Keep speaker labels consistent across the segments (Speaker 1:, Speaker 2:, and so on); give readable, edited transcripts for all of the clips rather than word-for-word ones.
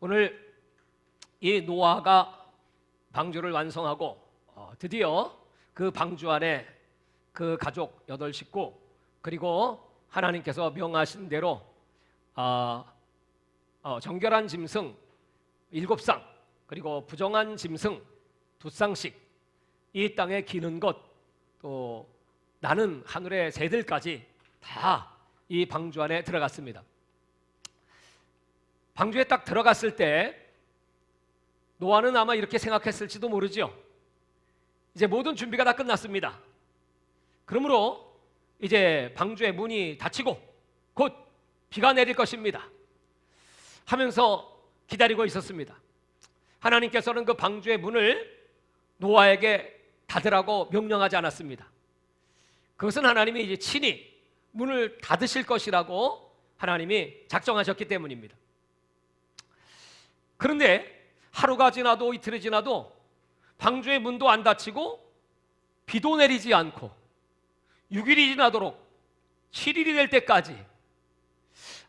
Speaker 1: 오늘 이 노아가 방주를 완성하고 드디어 그 방주 안에 그 가족 8식구 그리고 하나님께서 명하신 대로 정결한 짐승 7쌍 그리고 부정한 짐승 2쌍씩 이 땅에 기는 것 또 나는 하늘의 새들까지 다 이 방주 안에 들어갔습니다. 방주에 딱 들어갔을 때 노아는 아마 이렇게 생각했을지도 모르죠. 이제 모든 준비가 다 끝났습니다. 그러므로 이제 방주의 문이 닫히고 곧 비가 내릴 것입니다 하면서 기다리고 있었습니다. 하나님께서는 그 방주의 문을 노아에게 닫으라고 명령하지 않았습니다. 그것은 하나님이 이제 친히 문을 닫으실 것이라고 하나님이 작정하셨기 때문입니다. 그런데 하루가 지나도 이틀이 지나도 방주의 문도 안 닫히고 비도 내리지 않고 6일이 지나도록 7일이 될 때까지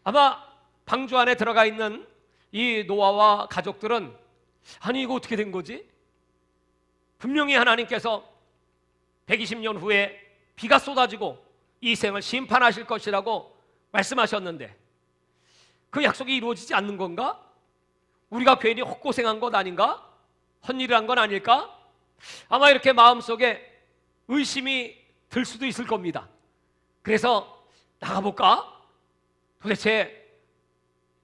Speaker 1: 아마 방주 안에 들어가 있는 이 노아와 가족들은 아니 이거 어떻게 된 거지? 분명히 하나님께서 120년 후에 비가 쏟아지고 이 생을 심판하실 것이라고 말씀하셨는데 그 약속이 이루어지지 않는 건가? 우리가 괜히 헛고생한 것 아닌가? 헛일을 한 건 아닐까? 아마 이렇게 마음속에 의심이 들 수도 있을 겁니다. 그래서 나가볼까? 도대체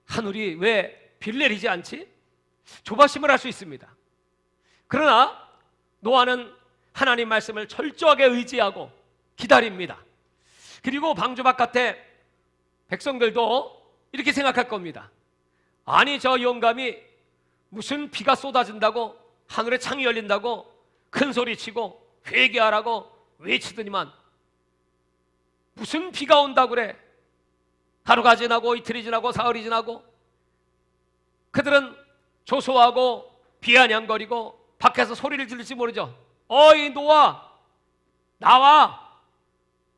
Speaker 1: 하늘이 왜 비를 내리지 않지? 조바심을 할 수 있습니다. 그러나 노아는 하나님 말씀을 철저하게 의지하고 기다립니다. 그리고 방주 바깥에 백성들도 이렇게 생각할 겁니다. 아니 저 영감이 무슨 비가 쏟아진다고 하늘에 창이 열린다고 큰 소리치고 회개하라고 외치더니만 무슨 비가 온다고 그래. 하루가 지나고 이틀이 지나고 사흘이 지나고 그들은 조소하고 비아냥거리고 밖에서 소리를 지를지 모르죠. 어이 노아 나와.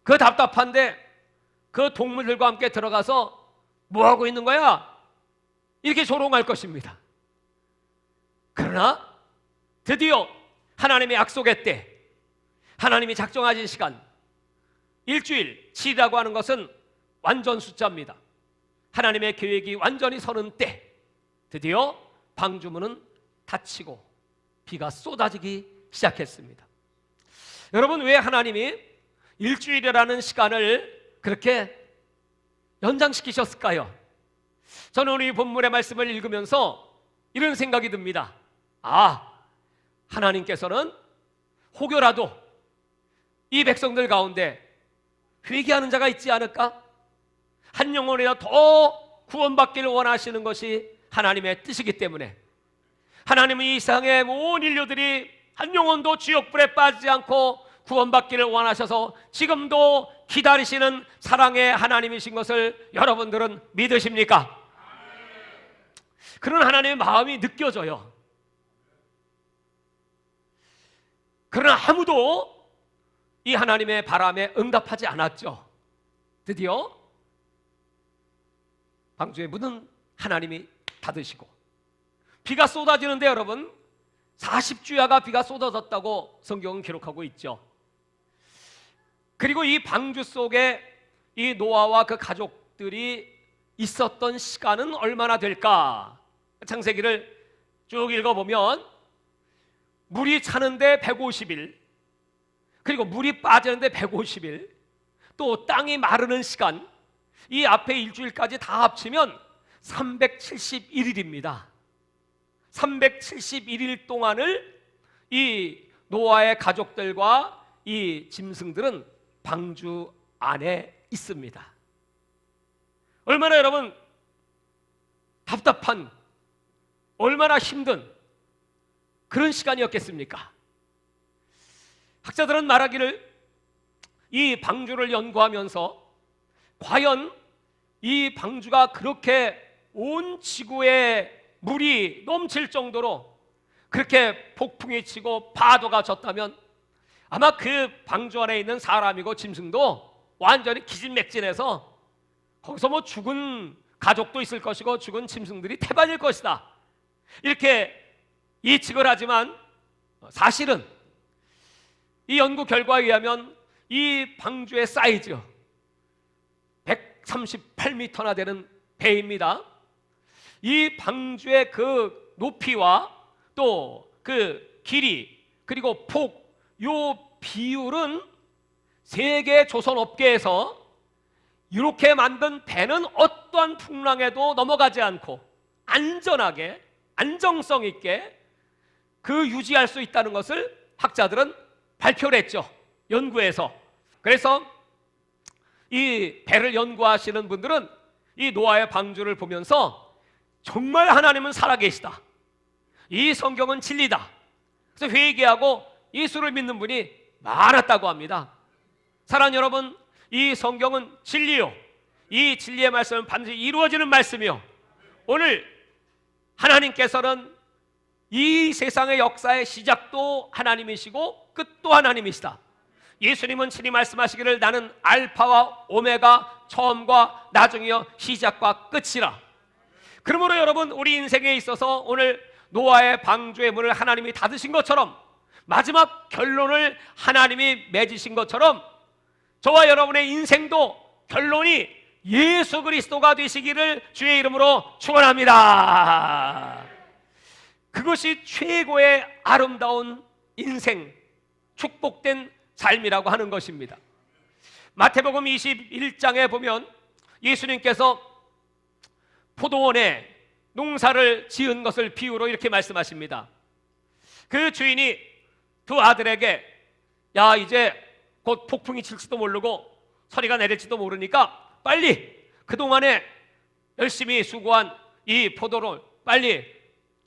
Speaker 1: 그 답답한데 그 동물들과 함께 들어가서 뭐하고 있는 거야? 이렇게 조롱할 것입니다. 그러나 드디어 하나님의 약속의 때 하나님이 작정하신 시간 일주일 7이라고 하는 것은 완전 숫자입니다. 하나님의 계획이 완전히 서는 때 드디어 방주문은 닫히고 비가 쏟아지기 시작했습니다. 여러분 왜 하나님이 일주일이라는 시간을 그렇게 연장시키셨을까요? 저는 우리 본문의 말씀을 읽으면서 이런 생각이 듭니다. 하나님께서는 혹여라도 이 백성들 가운데 회개하는 자가 있지 않을까? 한 영혼이라도 더 구원받기를 원하시는 것이 하나님의 뜻이기 때문에 하나님은 이 세상의 모든 인류들이 한 영혼도 지옥불에 빠지지 않고 구원받기를 원하셔서 지금도 기다리시는 사랑의 하나님이신 것을 여러분들은 믿으십니까? 그런 하나님의 마음이 느껴져요. 그러나 아무도 이 하나님의 바람에 응답하지 않았죠. 드디어 방주의 문은 하나님이 닫으시고 비가 쏟아지는데 여러분 40주야가 비가 쏟아졌다고 성경은 기록하고 있죠. 그리고 이 방주 속에 이 노아와 그 가족들이 있었던 시간은 얼마나 될까? 창세기를 쭉 읽어보면 물이 차는데 150일 그리고 물이 빠지는데 150일 또 땅이 마르는 시간 이 앞에 일주일까지 다 합치면 371일입니다 371일 동안을 이 노아의 가족들과 이 짐승들은 방주 안에 있습니다. 얼마나 여러분 답답한 얼마나 힘든 그런 시간이었겠습니까? 학자들은 말하기를 이 방주를 연구하면서 과연 이 방주가 그렇게 온 지구에 물이 넘칠 정도로 그렇게 폭풍이 치고 파도가 쳤다면 아마 그 방주 안에 있는 사람이고 짐승도 완전히 기진맥진해서 거기서 뭐 죽은 가족도 있을 것이고 죽은 짐승들이 태반일 것이다 이렇게 예측을 하지만 사실은 이 연구 결과에 의하면 이 방주의 사이즈 138m나 되는 배입니다. 이 방주의 그 높이와 또 그 길이 그리고 폭, 요 비율은 세계 조선업계에서 이렇게 만든 배는 어떠한 풍랑에도 넘어가지 않고 안전하게 안정성 있게 그 유지할 수 있다는 것을 학자들은 발표를 했죠. 연구해서. 그래서 이 배를 연구하시는 분들은 이 노아의 방주를 보면서 정말 하나님은 살아계시다, 이 성경은 진리다, 그래서 회개하고 예수를 믿는 분이 많았다고 합니다. 사랑하는 여러분, 이 성경은 진리요, 이 진리의 말씀은 반드시 이루어지는 말씀이요, 오늘 하나님께서는 이 세상의 역사의 시작도 하나님이시고 끝도 하나님이시다. 예수님은 친히 말씀하시기를 나는 알파와 오메가, 처음과 나중이요 시작과 끝이라. 그러므로 여러분, 우리 인생에 있어서 오늘 노아의 방주의 문을 하나님이 닫으신 것처럼, 마지막 결론을 하나님이 맺으신 것처럼, 저와 여러분의 인생도 결론이 예수 그리스도가 되시기를 주의 이름으로 축원합니다. 그것이 최고의 아름다운 인생, 축복된 삶이라고 하는 것입니다. 마태복음 21장에 보면 예수님께서 포도원에 농사를 지은 것을 비유로 이렇게 말씀하십니다. 그 주인이 두 아들에게 야, 이제 곧 폭풍이 칠지도 모르고 서리가 내릴지도 모르니까 빨리 그동안에 열심히 수고한 이 포도를 빨리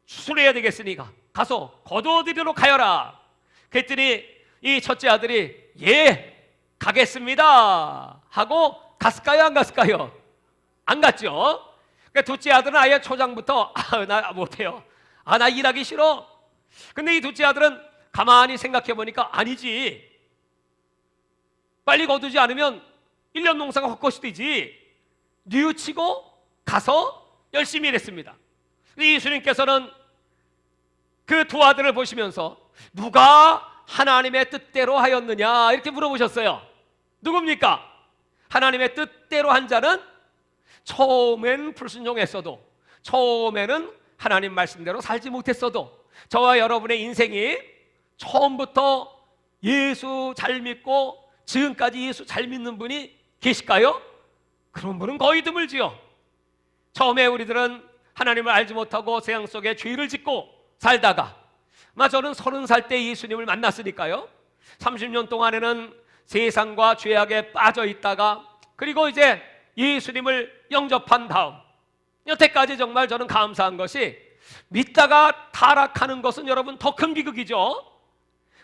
Speaker 1: 추수해야 되겠으니까 가서 거두어들이러 가여라. 그랬더니 이 첫째 아들이 예, 가겠습니다 하고 갔을까요, 안 갔을까요? 안 갔죠. 그러니까 둘째 아들은 아예 초장부터 나 못해요, 나 일하기 싫어. 근데 이 둘째 아들은 가만히 생각해 보니까 아니지, 빨리 거두지 않으면 1년 농사가 헛것이 되지. 뉘우치고 가서 열심히 일했습니다. 예수님께서는 그 두 아들을 보시면서 누가 하나님의 뜻대로 하였느냐 이렇게 물어보셨어요. 누굽니까? 하나님의 뜻대로 한 자는 처음엔 불순종했어도, 처음에는 하나님 말씀대로 살지 못했어도, 저와 여러분의 인생이 처음부터 예수 잘 믿고 지금까지 예수 잘 믿는 분이 계실까요? 그런 분은 거의 드물지요. 처음에 우리들은 하나님을 알지 못하고 세상 속에 죄를 짓고 살다가, 저는 30살 때 예수님을 만났으니까요, 30년 동안에는 세상과 죄악에 빠져 있다가, 그리고 이제 예수님을 영접한 다음, 여태까지 정말 저는 감사한 것이, 믿다가 타락하는 것은 여러분 더 큰 비극이죠.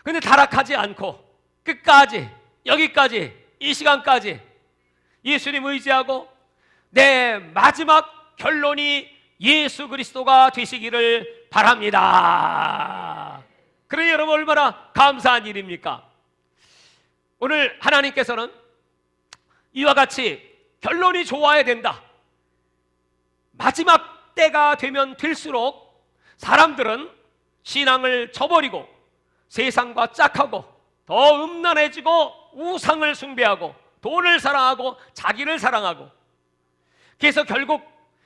Speaker 1: 근데 타락하지 않고 끝까지, 여기까지, 이 시간까지 예수님 의지하고 내 마지막 결론이 예수 그리스도가 되시기를 바랍니다. 그러니 여러분 얼마나 감사한 일입니까? 오늘 하나님께서는 이와 같이 결론이 좋아야 된다, 마지막 때가 되면 될수록 사람들은 신앙을 저버리고 세상과 짝하고 더 음란해지고 우상을 숭배하고 돈을 사랑하고 자기를 사랑하고, 그래서 결국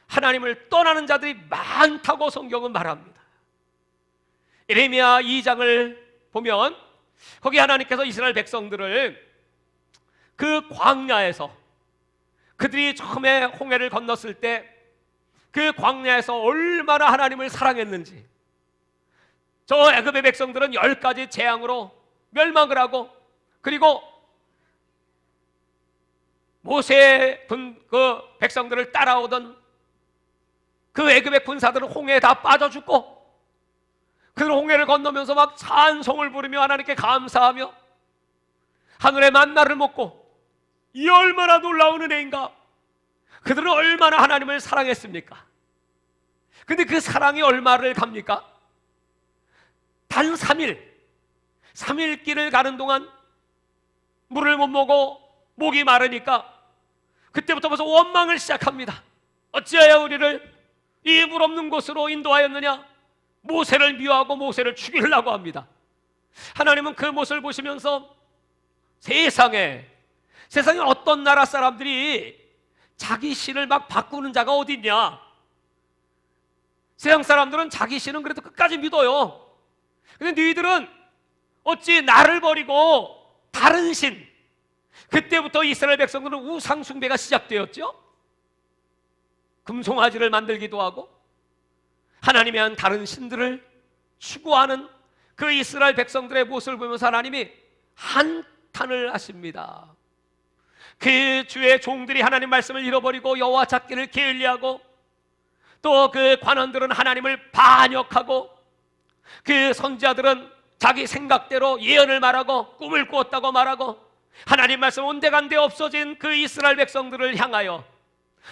Speaker 1: 하나님을 떠나는 자들이 많다고 성경은 말합니다. 예레미야 2장을 보면 거기 하나님께서 이스라엘 백성들을 그 광야에서, 그들이 처음에 홍해를 건넜을 때 그 광야에서 얼마나 하나님을 사랑했는지, 저 애굽의 백성들은 10가지 재앙으로 멸망을 하고, 그리고 모세의 그 백성들을 따라오던 그 애굽의 군사들은 홍해에 다 빠져 죽고, 그들은 홍해를 건너면서 막 찬송을 부르며 하나님께 감사하며 하늘의 만나를 먹고, 이 얼마나 놀라운 은혜인가. 그들은 얼마나 하나님을 사랑했습니까? 근데 그 사랑이 얼마를 갑니까? 단 3일 길을 가는 동안 물을 못 먹고 목이 마르니까 그때부터 벌써 원망을 시작합니다. 어찌하여 우리를 이 물 없는 곳으로 인도하였느냐? 모세를 미워하고 모세를 죽이려고 합니다. 하나님은 그 모습을 보시면서 세상에 어떤 나라 사람들이 자기 신을 막 바꾸는 자가 어디 있냐? 세상 사람들은 자기 신은 그래도 끝까지 믿어요. 근데 너희들은 어찌 나를 버리고 다른 신, 그때부터 이스라엘 백성들은 우상 숭배가 시작되었죠. 금송아지를 만들기도 하고 하나님의 한 다른 신들을 추구하는 그 이스라엘 백성들의 모습을 보면서 하나님이 한탄을 하십니다. 그 주의 종들이 하나님 말씀을 잃어버리고 여호와 찾기를 게을리하고 또 그 관원들은 하나님을 반역하고 그 선지자들은 자기 생각대로 예언을 말하고 꿈을 꾸었다고 말하고 하나님 말씀 온데간데 없어진 그 이스라엘 백성들을 향하여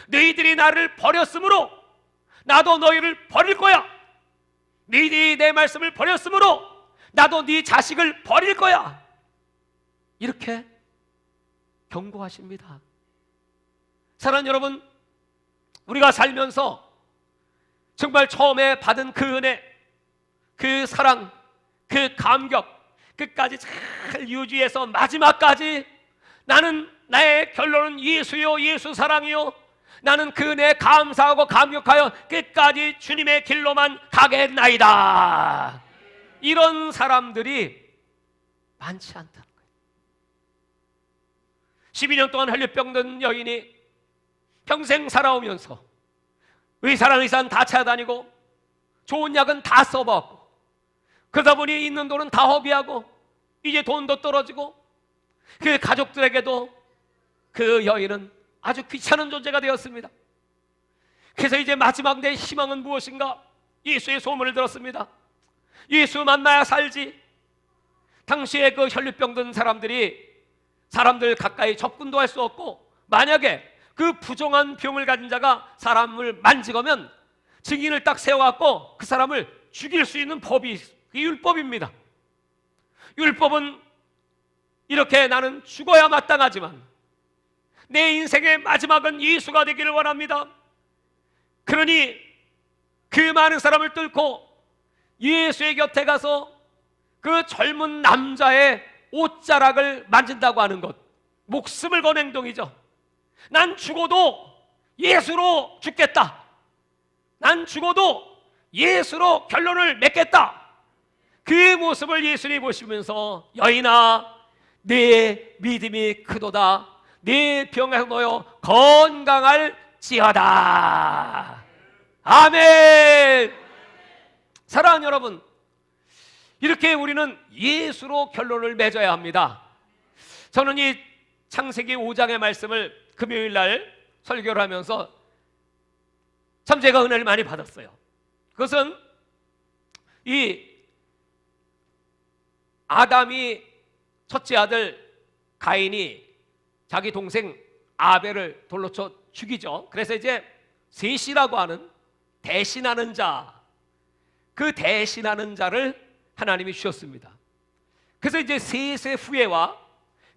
Speaker 1: 너희들이 나를 버렸으므로 나도 너희를 버릴 거야. 너희들이 내 말씀을 버렸으므로 나도 네 자식을 버릴 거야. 이렇게 경고하십니다. 사랑하는 여러분, 우리가 살면서 정말 처음에 받은 그 은혜, 그 사랑, 그 감격 끝까지 잘 유지해서 마지막까지 나는 나의 결론은 예수요, 예수 사랑이요, 나는 그 은혜에 감사하고 감격하여 끝까지 주님의 길로만 가겠나이다. 이런 사람들이 많지 않다는 거예요. 12년 동안 혈류병 든 여인이 평생 살아오면서 의사랑 의사는 다 찾아다니고 좋은 약은 다 써봤고 그러다 보니 있는 돈은 다 허비하고 이제 돈도 떨어지고 그 가족들에게도 그 여인은 아주 귀찮은 존재가 되었습니다. 그래서 이제 마지막 내 희망은 무엇인가? 예수의 소문을 들었습니다. 예수 만나야 살지. 당시에 그 혈류병 든 사람들 가까이 접근도 할 수 없고 만약에 그 부정한 병을 가진 자가 사람을 만지거면 증인을 딱 세워갖고 그 사람을 죽일 수 있는 법이 율법입니다. 율법은 이렇게 나는 죽어야 마땅하지만 내 인생의 마지막은 예수가 되기를 원합니다. 그러니 그 많은 사람을 뚫고 예수의 곁에 가서 그 젊은 남자의 옷자락을 만진다고 하는 것, 목숨을 건 행동이죠. 난 죽어도 예수로 죽겠다. 난 죽어도 예수로 결론을 맺겠다. 그 모습을 예수님이 보시면서 여인아, 내 믿음이 크도다. 네 병에서 놓여 건강할지어다. 아멘. 사랑하는 여러분, 이렇게 우리는 예수로 결론을 맺어야 합니다. 저는 이 창세기 5장의 말씀을 금요일 날 설교를 하면서 참 제가 은혜를 많이 받았어요. 그것은 이 아담이 첫째 아들 가인이 자기 동생 아벨을 돌로 쳐 죽이죠. 그래서 이제 셋이라고 하는 대신하는 자, 그 대신하는 자를 하나님이 주셨습니다. 그래서 이제 셋의 후예와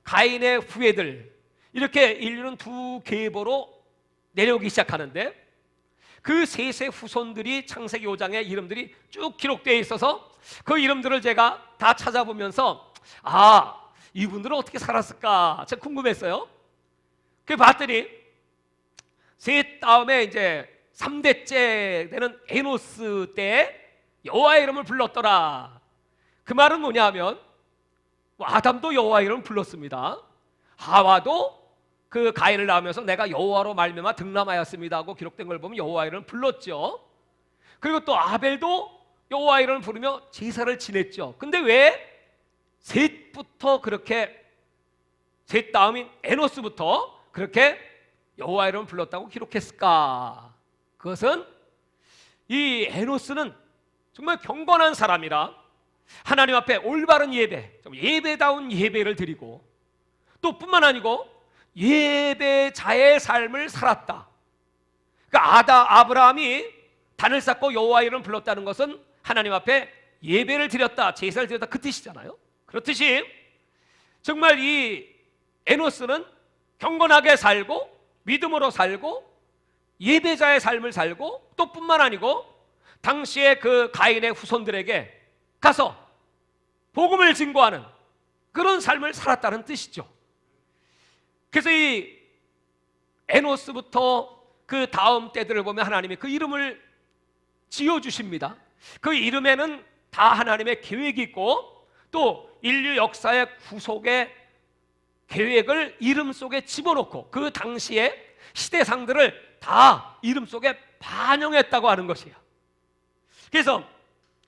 Speaker 1: 가인의 후예들, 이렇게 인류는 두 계보로 내려오기 시작하는데 그 셋의 후손들이 창세기 5장에 이름들이 쭉 기록되어 있어서 그 이름들을 제가 다 찾아보면서 이분들은 어떻게 살았을까 제가 궁금했어요. 그 봤더니 셋 다음에 이제 3대째 되는 에노스 때 여호와의 이름을 불렀더라. 그 말은 뭐냐면 아담도 여호와의 이름을 불렀습니다. 하와도 그 가인을 낳으면서 내가 여호와로 말미암아 득남하였습니다 하고 기록된 걸 보면 여호와의 이름을 불렀죠. 그리고 또 아벨도 여호와의 이름을 부르며 제사를 지냈죠. 근데 왜 셋부터 그렇게, 셋 다음인 에노스부터 그렇게 여호와의 이름을 불렀다고 기록했을까? 그것은 이 에노스는 정말 경건한 사람이라 하나님 앞에 올바른 예배, 예배다운 예배를 드리고 또 뿐만 아니고 예배자의 삶을 살았다. 그러니까 아브라함이 단을 쌓고 여호와의 이름을 불렀다는 것은 하나님 앞에 예배를 드렸다, 제사를 드렸다, 그 뜻이잖아요. 그렇듯이 정말 이 에노스는 경건하게 살고 믿음으로 살고 예배자의 삶을 살고 또 뿐만 아니고 당시에 그 가인의 후손들에게 가서 복음을 증거하는 그런 삶을 살았다는 뜻이죠. 그래서 이 에노스부터 그 다음 때들을 보면 하나님이 그 이름을 지어주십니다. 그 이름에는 다 하나님의 계획이 있고 또 인류 역사의 구속의 계획을 이름 속에 집어넣고 그 당시의 시대상들을 다 이름 속에 반영했다고 하는 것이에요. 그래서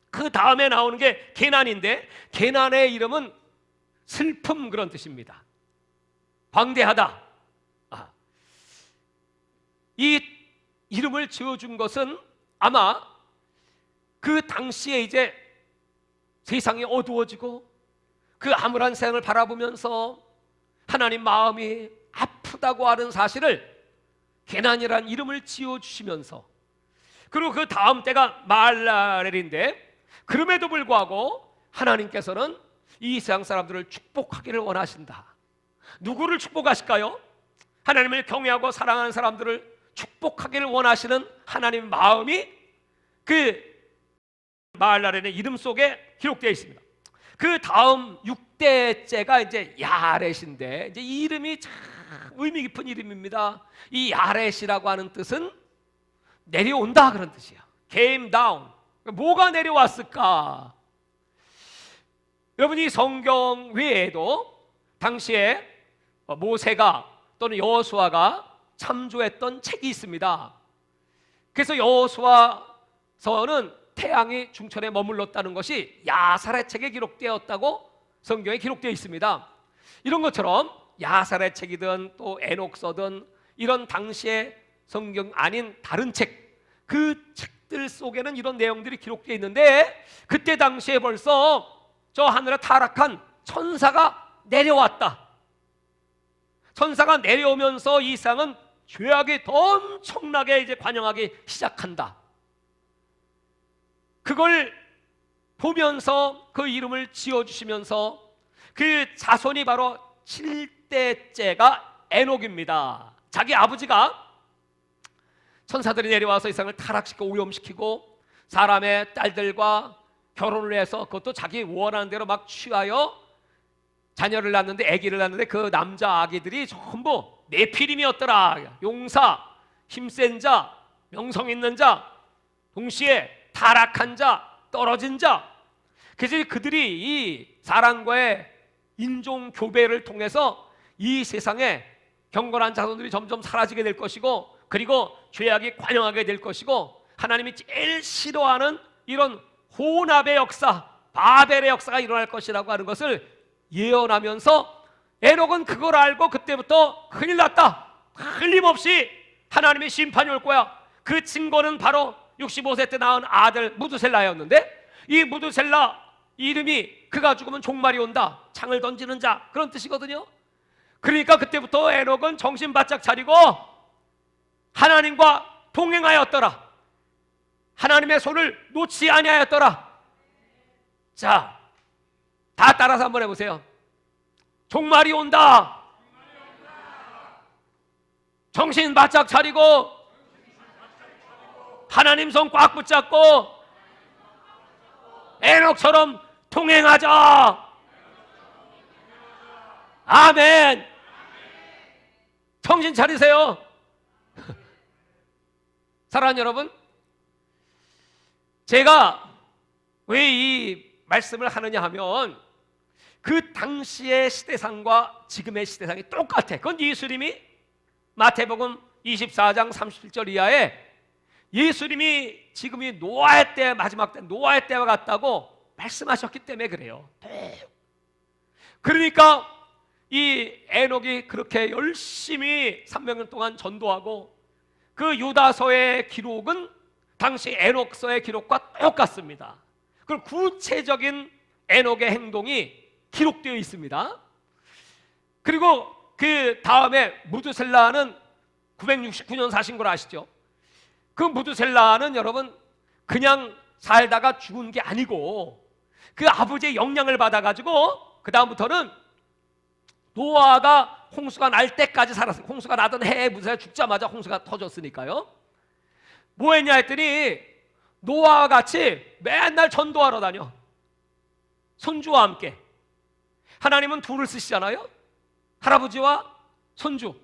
Speaker 1: 그 다음에 나오는 게 게난인데, 게난의 이름은 슬픔 그런 뜻입니다. 방대하다. 이 이름을 지어준 것은 아마 그 당시에 이제 세상이 어두워지고 그 암울한 세상을 바라보면서 하나님 마음이 아프다고 하는 사실을 게난이라는 이름을 지어주시면서, 그리고 그 다음 때가 마할랄엘인데, 그럼에도 불구하고 하나님께서는 이 세상 사람들을 축복하기를 원하신다. 누구를 축복하실까요? 하나님을 경외하고 사랑하는 사람들을 축복하기를 원하시는 하나님의 마음이 그 마할랄엘의 이름 속에 기록되어 있습니다. 그 다음 6대째가 이제 야렛인데, 이제 이 이름이 참 의미 깊은 이름입니다. 이 야렛이라고 하는 뜻은 내려온다 그런 뜻이에요. Came down. 뭐가 내려왔을까? 여러분이 성경 외에도 당시에 모세가 또는 여호수아가 참조했던 책이 있습니다. 그래서 여호수아서는 태양이 중천에 머물렀다는 것이 야살의 책에 기록되었다고 성경에 기록되어 있습니다. 이런 것처럼 야살의 책이든 또 에녹서든 이런 당시의 성경 아닌 다른 책, 그 책들 속에는 이런 내용들이 기록되어 있는데, 그때 당시에 벌써 저 하늘에 타락한 천사가 내려왔다. 천사가 내려오면서 이 세상은 죄악이 더 엄청나게 이제 관영하기 시작한다. 그걸 보면서 그 이름을 지어주시면서 그 자손이 바로 7대째가 에녹입니다. 자기 아버지가 천사들이 내려와서 이 세상을 타락시키고 오염시키고 사람의 딸들과 결혼을 해서 그것도 자기 원하는 대로 막 취하여 자녀를 낳는데, 아기를 낳는데 그 남자 아기들이 전부 네피림이었더라. 용사, 힘센 자, 명성 있는 자, 동시에 타락한 자, 떨어진 자. 그래서 그들이 이 사람과의 인종 교배를 통해서 이 세상에 경건한 자손들이 점점 사라지게 될 것이고, 그리고 죄악이 관영하게 될 것이고, 하나님이 제일 싫어하는 이런 혼합의 역사, 바벨의 역사가 일어날 것이라고 하는 것을 예언하면서, 에녹은 그걸 알고 그때부터 큰일 났다, 틀림없이 하나님의 심판이 올 거야. 그 증거는 바로 65세 때 낳은 아들 무드셀라였는데, 이 무드셀라 이름이 그가 죽으면 종말이 온다, 창을 던지는 자, 그런 뜻이거든요. 그러니까 그때부터 에녹은 정신 바짝 차리고 하나님과 동행하였더라. 하나님의 손을 놓지 아니하였더라. 자, 다 따라서 한번 해보세요. 종말이 온다. 정신 바짝 차리고 하나님 손 꽉 붙잡고 에녹처럼 동행하자. 아멘. 정신 차리세요. 사랑하는 여러분, 제가 왜 이 말씀을 하느냐 하면, 그 당시의 시대상과 지금의 시대상이 똑같아. 그건 예수님이 마태복음 24장 37절 이하에 예수님이 지금이 노아의 때, 마지막 때 노아의 때와 같다고 말씀하셨기 때문에 그래요. 그러니까 이 에녹이 그렇게 열심히 300년 동안 전도하고, 그 유다서의 기록은 당시 에녹서의 기록과 똑같습니다. 그리고 구체적인 에녹의 행동이 기록되어 있습니다. 그리고 그 다음에 무드셀라는 969년 사신 걸 아시죠? 그 무드셀라는 여러분 그냥 살다가 죽은 게 아니고, 그 아버지의 영향을 받아가지고 그 다음부터는 노아가 홍수가 날 때까지 살았어요. 홍수가 나던 해에 무드셀라 죽자마자 홍수가 터졌으니까요. 뭐 했냐 했더니 노아와 같이 맨날 전도하러 다녀. 손주와 함께. 하나님은 둘을 쓰시잖아요. 할아버지와 손주.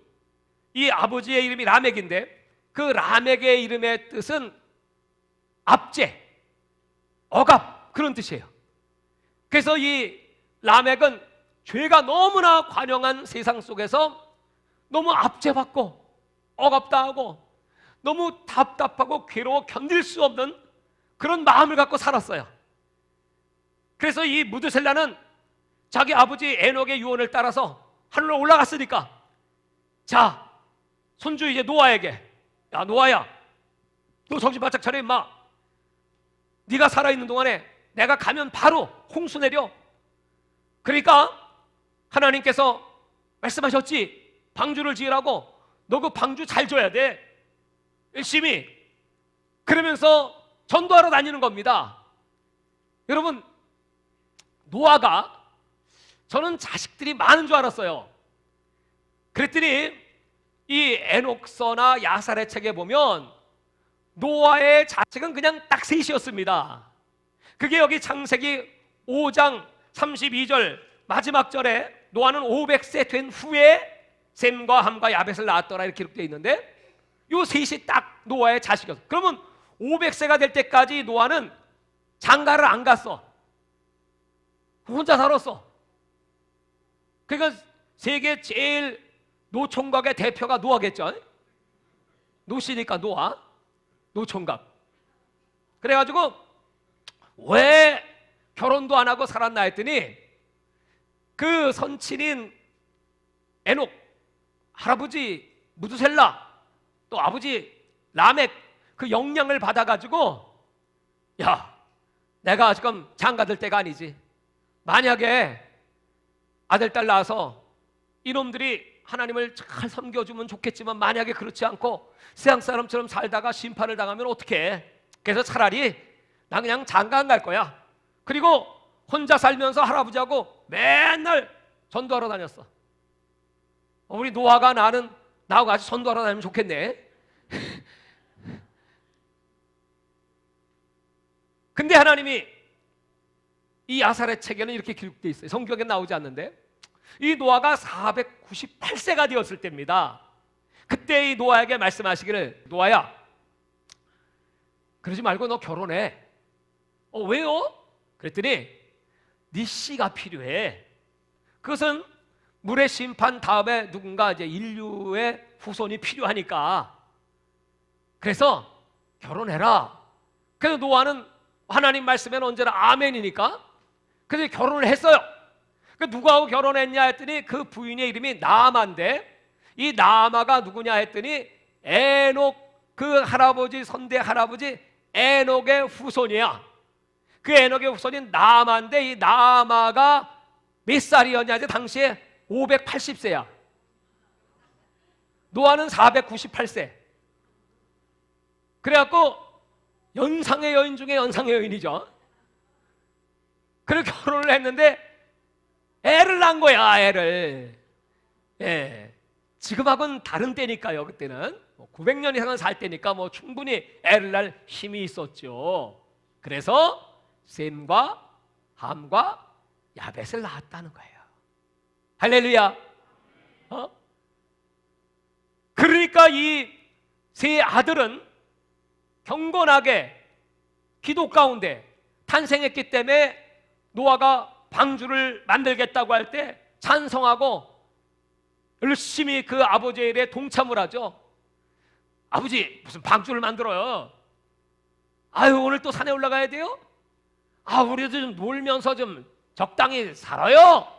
Speaker 1: 이 아버지의 이름이 라멕인데 그 라멕의 이름의 뜻은 압제, 억압, 그런 뜻이에요. 그래서 이 라멕은 죄가 너무나 관영한 세상 속에서 너무 압제받고 억압당하고 너무 답답하고 괴로워 견딜 수 없는 그런 마음을 갖고 살았어요. 그래서 이 무드셀라는 자기 아버지 에녹의 유언을 따라서 하늘로 올라갔으니까, 자, 손주 이제 노아에게, 야 노아야, 너 정신 바짝 차려 임마. 네가 살아있는 동안에 내가 가면 바로 홍수 내려. 그러니까 하나님께서 말씀하셨지, 방주를 지으라고. 너 그 방주 잘 줘야 돼, 열심히. 그러면서 전도하러 다니는 겁니다. 여러분, 노아가, 저는 자식들이 많은 줄 알았어요. 그랬더니 이 에녹서나 야살의 책에 보면 노아의 자식은 그냥 딱 셋이었습니다. 그게 여기 창세기 5장 32절 마지막 절에 노아는 500세 된 후에 셈과 함과 야벳을 낳았더라 이렇게 기록되어 있는데, 요 셋이 딱 노아의 자식이었어. 그러면 500세가 될 때까지 노아는 장가를 안 갔어. 혼자 살았어. 그러니까 세계 제일 노총각의 대표가 노아겠죠. 노씨니까 노아, 노총각. 그래가지고 왜 결혼도 안 하고 살았나 했더니 그 선친인 에녹, 할아버지 무드셀라, 또 아버지 라멕 그 영향을 받아가지고, 야, 내가 지금 장가들 때가 아니지. 만약에 아들 딸 낳아서 이놈들이 하나님을 잘 섬겨주면 좋겠지만 만약에 그렇지 않고 세상 사람처럼 살다가 심판을 당하면 어떡해. 그래서 차라리 나 그냥 장가 안 갈 거야. 그리고 혼자 살면서 할아버지하고 맨날 전도하러 다녔어. 우리 노아가 나하고 같이 전도하러 다니면 좋겠네. 근데 하나님이 이 야살의 책에는 이렇게 기록되어 있어요. 성경에 나오지 않는데, 이 노아가 498세가 되었을 때입니다. 그때 이 노아에게 말씀하시기를, 노아야, 그러지 말고 너 결혼해. 왜요? 그랬더니 네 씨가 필요해. 그것은 물의 심판 다음에 누군가 이제 인류의 후손이 필요하니까. 그래서 결혼해라. 그래서 노아는 하나님 말씀에는 언제나 아멘이니까 그래서 결혼을 했어요. 누구하고 결혼했냐 했더니 그 부인의 이름이 나아마인데, 이 나아마가 누구냐 했더니 에녹, 그 할아버지, 선대 할아버지 에녹의 후손이야. 그 에녹의 후손인 나아마인데, 이 나아마가 몇 살이었냐 지 당시에 580세야. 노아는 498세. 그래갖고 연상의 여인 중에 연상의 여인이죠. 그래서 결혼을 했는데 애를 낳은 거야, 애를. 예. 지금하고는 다른 때니까요. 그때는 900년 이상은 살 때니까 충분히 애를 낳을 힘이 있었죠. 그래서 셈과 함과 야벳을 낳았다는 거예요. 할렐루야. 그러니까 이 세 아들은 경건하게 기도 가운데 탄생했기 때문에 노아가 방주를 만들겠다고 할 때 찬성하고 열심히 그 아버지의 일에 동참을 하죠. 아버지, 무슨 방주를 만들어요? 아유, 오늘 또 산에 올라가야 돼요? 우리도 좀 놀면서 좀 적당히 살아요.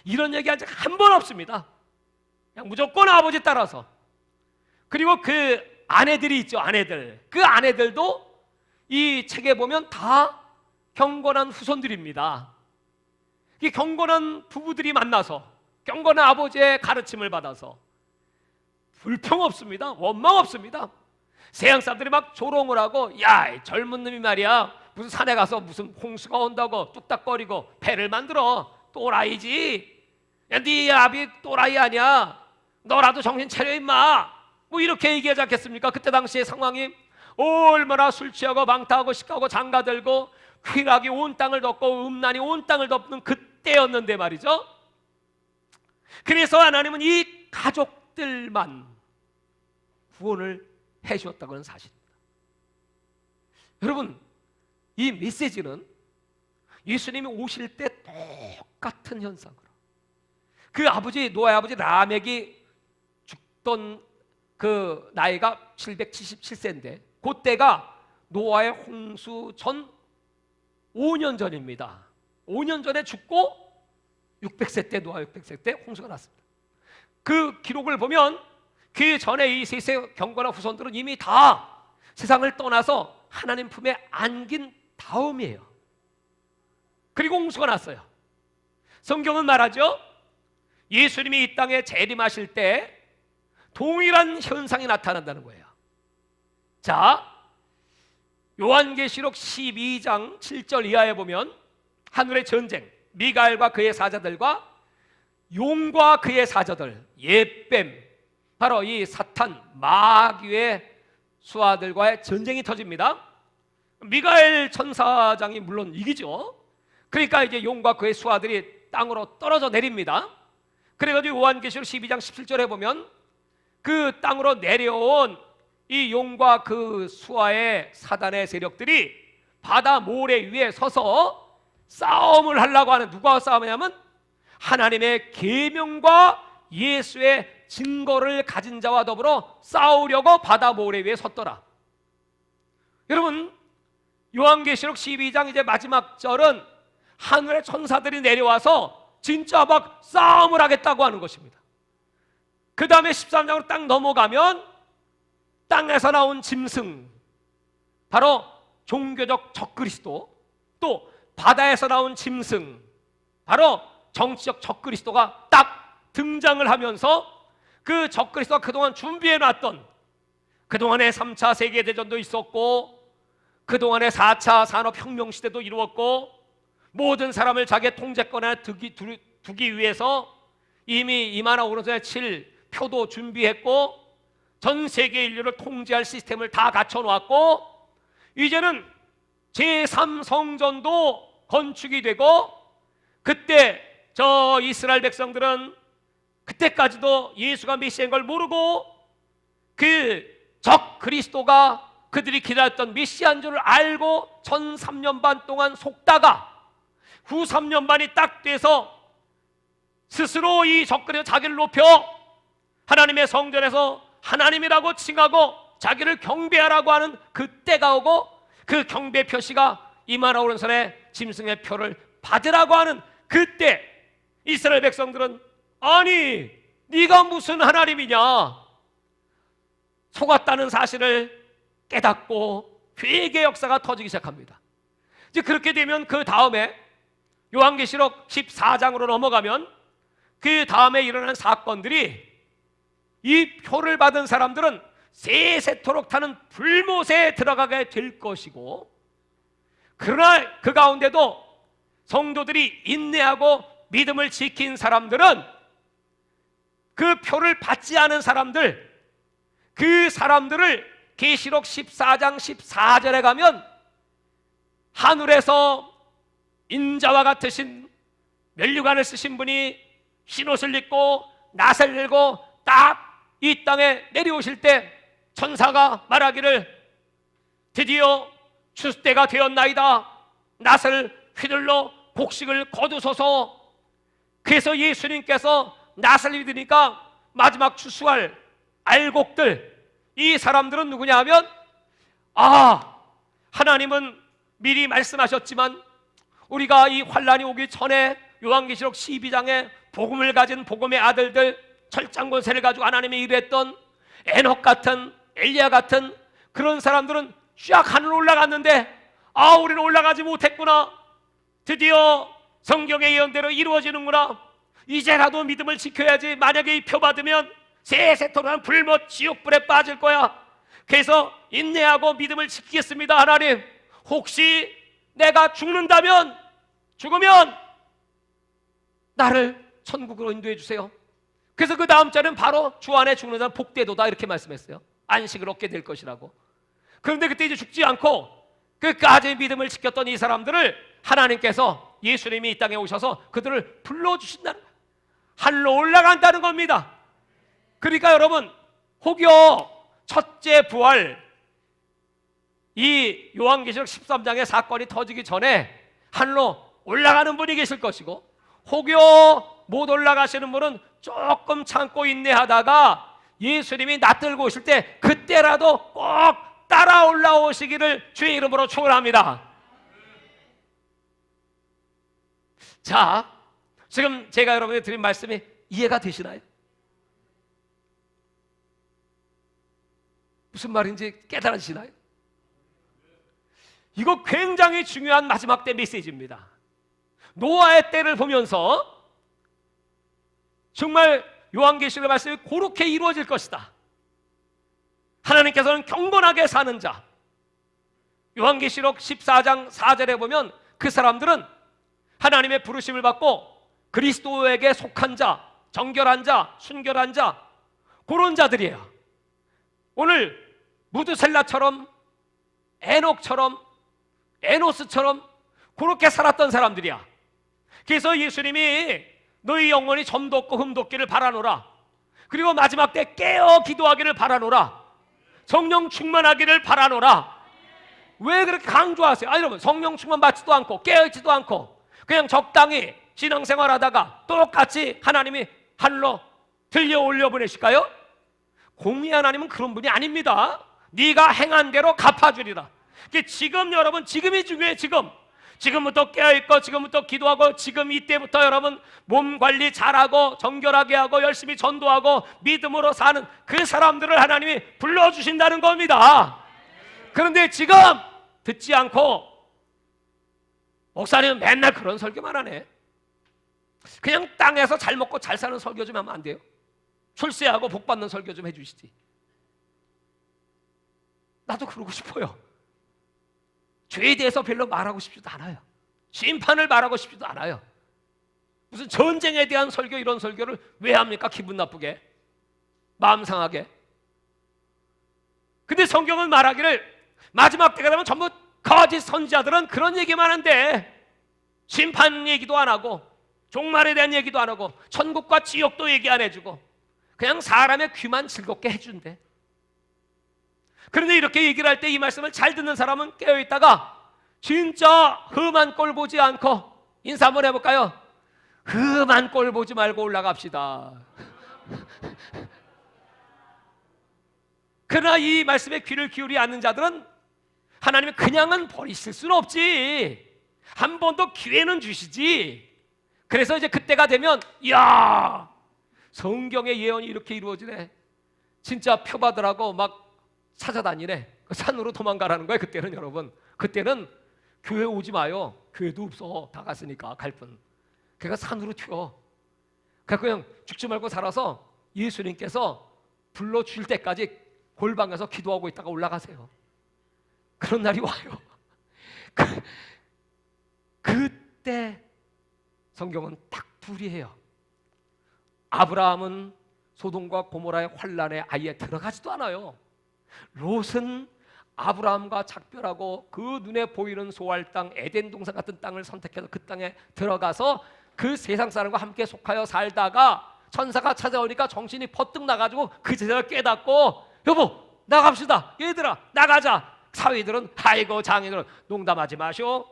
Speaker 1: 이런 얘기 아직 한 번 없습니다. 그냥 무조건 아버지 따라서. 그리고 그 아내들이 있죠, 아내들. 그 아내들도 이 책에 보면 다 경건한 후손들입니다. 이 경건한 부부들이 만나서 경건한 아버지의 가르침을 받아서 불평 없습니다. 원망 없습니다. 세상 사람들이 막 조롱을 하고, 야, 이 젊은 놈이 말이야, 무슨 산에 가서 무슨 홍수가 온다고 뚝딱거리고 배를 만들어. 또라이지. 야, 네 아비 또라이 아니야. 너라도 정신 차려 임마. 이렇게 얘기하지 않겠습니까? 그때 당시의 상황이 얼마나 술 취하고 방탕하고 시가고 장가들고 쾌락이 온 땅을 덮고 음란이 온 땅을 덮는 그때였는데 말이죠. 그래서 하나님은 이 가족들만 구원을 해 주었다고 하는 사실입니다. 여러분, 이 메시지는 예수님이 오실 때 똑같은 현상으로, 그 아버지 노아의 아버지 라멕이 죽던 그 나이가 777세인데 그때가 노아의 홍수 전 5년 전입니다. 5년 전에 죽고 600세 때, 노아 600세 때 홍수가 났습니다. 그 기록을 보면 그 전에 이 셋의 경건한 후손들은 이미 다 세상을 떠나서 하나님 품에 안긴 다음이에요. 그리고 홍수가 났어요. 성경은 말하죠, 예수님이 이 땅에 재림하실 때 동일한 현상이 나타난다는 거예요. 자, 요한계시록 12장 7절 이하에 보면 하늘의 전쟁, 미가엘과 그의 사자들과 용과 그의 사자들, 옛뱀, 바로 이 사탄 마귀의 수하들과의 전쟁이 터집니다. 미가엘 천사장이 물론 이기죠. 그러니까 이제 용과 그의 수하들이 땅으로 떨어져 내립니다. 그래가지고 요한계시록 12장 17절에 보면 그 땅으로 내려온 이 용과 그 수하의 사단의 세력들이 바다 모래 위에 서서 싸움을 하려고 하는, 누가 싸움하냐면 하나님의 계명과 예수의 증거를 가진 자와 더불어 싸우려고 바다 모래 위에 섰더라. 여러분, 요한계시록 12장 이제 마지막 절은 하늘의 천사들이 내려와서 진짜 막 싸움을 하겠다고 하는 것입니다. 그 다음에 13장으로 딱 넘어가면 땅에서 나온 짐승, 바로 종교적 적그리스도, 또 바다에서 나온 짐승, 바로 정치적 적그리스도가 딱 등장을 하면서 그 적그리스도가 그동안 준비해놨던, 그동안의 3차 세계대전도 있었고 그동안의 4차 산업혁명시대도 이루었고 모든 사람을 자기의 통제권에 두기 위해서 이미 이마나 오른손에 칠 표도 준비했고 전 세계 인류를 통제할 시스템을 다 갖춰놓았고 이제는 제3성전도 건축이 되고, 그때 저 이스라엘 백성들은 그때까지도 예수가 메시아인 걸 모르고 그 적 그리스도가 그들이 기다렸던 메시아인 줄 알고 1003년 반 동안 속다가 후 3년 반이 딱 돼서 스스로 이 적그리스도 자기를 높여 하나님의 성전에서 하나님이라고 칭하고 자기를 경배하라고 하는 그때가 오고, 그 경배 표시가 이마나 오른손에 짐승의 표를 받으라고 하는 그때 이스라엘 백성들은 아니 네가 무슨 하나님이냐 속았다는 사실을 깨닫고 회개 역사가 터지기 시작합니다. 이제 그렇게 되면 그 다음에 요한계시록 14장으로 넘어가면 그 다음에 일어난 사건들이, 이 표를 받은 사람들은 세세토록 타는 불못에 들어가게 될 것이고, 그러나 그 가운데도 성도들이 인내하고 믿음을 지킨 사람들은, 그 표를 받지 않은 사람들, 그 사람들을 계시록 14장 14절에 가면 하늘에서 인자와 같으신 면류관을 쓰신 분이 흰옷을 입고 낫을 들고 딱 이 땅에 내려오실 때 천사가 말하기를 드디어 추수때가 되었나이다. 낫을 휘둘러 곡식을 거두소서. 그래서 예수님께서 낫을 휘두니까 마지막 추수할 알곡들, 이 사람들은 누구냐 하면 하나님은 미리 말씀하셨지만 우리가 이 환란이 오기 전에 요한계시록 12장에 복음을 가진 복음의 아들들, 철장권세를 가지고 하나님의 일을 했던 에녹 같은, 엘리야 같은 그런 사람들은 쫙 하늘 올라갔는데 우리는 올라가지 못했구나. 드디어 성경의 예언대로 이루어지는구나. 이제라도 믿음을 지켜야지. 만약에 이 표 받으면 세세토록 불못 지옥불에 빠질 거야. 그래서 인내하고 믿음을 지키겠습니다. 하나님, 혹시 내가 죽는다면, 죽으면 나를 천국으로 인도해 주세요. 그래서 그 다음 절은 바로 주 안에 죽는 자는 복되도다 이렇게 말씀했어요. 안식을 얻게 될 것이라고. 그런데 그때 이제 죽지 않고 끝까지 믿음을 지켰던 이 사람들을 하나님께서, 예수님이 이 땅에 오셔서 그들을 불러주신다는 거예요. 하늘로 올라간다는 겁니다. 그러니까 여러분, 혹여 첫째 부활, 이 요한계시록 13장의 사건이 터지기 전에 하늘로 올라가는 분이 계실 것이고, 혹여 못 올라가시는 분은 조금 참고 인내하다가 예수님이 낯들고 오실 때 그때라도 꼭 따라 올라오시기를 주의 이름으로 축원합니다. 자, 지금 제가 여러분에게 드린 말씀이 이해가 되시나요? 무슨 말인지 깨달으시나요? 이거 굉장히 중요한 마지막 때 메시지입니다. 노아의 때를 보면서 정말 요한계시록의 말씀이 그렇게 이루어질 것이다. 하나님께서는 경건하게 사는 자, 요한계시록 14장 4절에 보면 그 사람들은 하나님의 부르심을 받고 그리스도에게 속한 자, 정결한 자, 순결한 자, 그런 자들이에요. 오늘 무드셀라처럼, 에녹처럼, 에노스처럼 그렇게 살았던 사람들이야. 그래서 예수님이 너희 영혼이 점도 없고 흠도 없기를 바라노라, 그리고 마지막 때 깨어 기도하기를 바라노라, 성령 충만하기를 바라노라. 왜 그렇게 강조하세요? 아니 여러분, 성령 충만 받지도 않고 깨어있지도 않고 그냥 적당히 신앙생활 하다가 똑같이 하나님이 하늘로 들려 올려 보내실까요? 공의 하나님은 그런 분이 아닙니다. 네가 행한 대로 갚아주리라. 지금 여러분, 지금이 중요해. 지금부터 깨어있고 지금부터 기도하고 지금 이때부터 여러분 몸 관리 잘하고 정결하게 하고 열심히 전도하고 믿음으로 사는 그 사람들을 하나님이 불러주신다는 겁니다. 그런데 지금 듣지 않고 목사님은 맨날 그런 설교만 하네. 그냥 땅에서 잘 먹고 잘 사는 설교 좀 하면 안 돼요? 출세하고 복 받는 설교 좀 해주시지. 나도 그러고 싶어요. 죄에 대해서 별로 말하고 싶지도 않아요. 심판을 말하고 싶지도 않아요. 무슨 전쟁에 대한 설교, 이런 설교를 왜 합니까? 기분 나쁘게, 마음 상하게. 근데 성경은 말하기를 마지막 때가 되면 전부 거짓 선지자들은 그런 얘기만 한대. 심판 얘기도 안 하고 종말에 대한 얘기도 안 하고 천국과 지옥도 얘기 안 해주고 그냥 사람의 귀만 즐겁게 해준대. 그런데 이렇게 얘기를 할 때 이 말씀을 잘 듣는 사람은 깨어있다가 진짜 험한 꼴 보지 않고, 인사 한번 해볼까요? 험한 꼴 보지 말고 올라갑시다. 그러나 이 말씀에 귀를 기울이지 않는 자들은 하나님이 그냥은 버리실 수는 없지, 한 번 더 기회는 주시지. 그래서 이제 그때가 되면 이야, 성경의 예언이 이렇게 이루어지네, 진짜 표받으라고 막 찾아다니네. 산으로 도망가라는 거예요. 그때는 여러분, 그때는 교회 오지 마요. 교회도 없어. 다 갔으니까 갈 뿐. 그러니까 산으로 튀어. 그냥 죽지 말고 살아서 예수님께서 불러주실 때까지 골방에서 기도하고 있다가 올라가세요. 그런 날이 와요. 그때 성경은 딱 둘이 해요. 아브라함은 소돔과 고모라의 환란에 아예 들어가지도 않아요. 롯은 아브라함과 작별하고 그 눈에 보이는 소알 땅, 에덴 동산 같은 땅을 선택해서 그 땅에 들어가서 그 세상 사람과 함께 속하여 살다가 천사가 찾아오니까 정신이 퍼뜩 나가지고 그 제자가 깨닫고, 여보 나갑시다, 얘들아 나가자. 사위들은 아이고 장인들은 농담하지 마시오,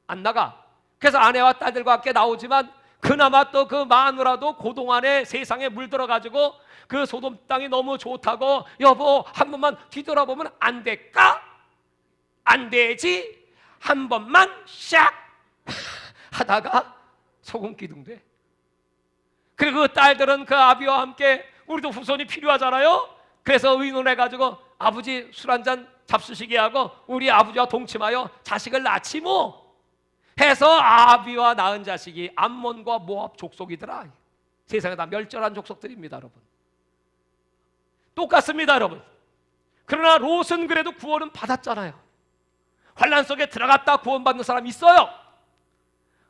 Speaker 1: 안 나가. 그래서 아내와 딸들과 함께 나오지만 그나마 또 그 마누라도 그동안에 세상에 물들어가지고 그 소돔 땅이 너무 좋다고, 여보 한 번만 뒤돌아보면 안 될까? 안 되지, 한 번만 샥 하다가 소금 기둥돼. 그리고 그 딸들은 그 아비와 함께 우리도 후손이 필요하잖아요. 그래서 의논해가지고 아버지 술 한잔 잡수시게 하고 우리 아버지와 동침하여 자식을 낳지 뭐 해서 아비와 낳은 자식이 암몬과 모압 족속이더라. 세상에 다 멸절한 족속들입니다, 여러분. 똑같습니다, 여러분. 그러나 롯은 그래도 구원은 받았잖아요. 환란 속에 들어갔다 구원받는 사람 있어요.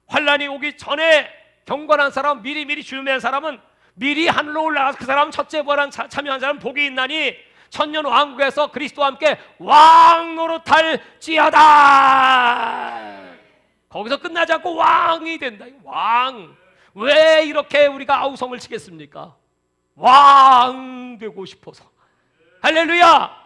Speaker 1: 환란이 오기 전에 경건한 사람, 미리미리 준비한 사람은 미리 하늘로 올라가서 그 사람 첫째 부활한 참여한 사람 복이 있나니, 천년 왕국에서 그리스도와 함께 왕 노릇할지어다. 거기서 끝나지 않고 왕이 된다. 왕. 왜 이렇게 우리가 아우성을 치겠습니까? 왕 되고 싶어서. 할렐루야.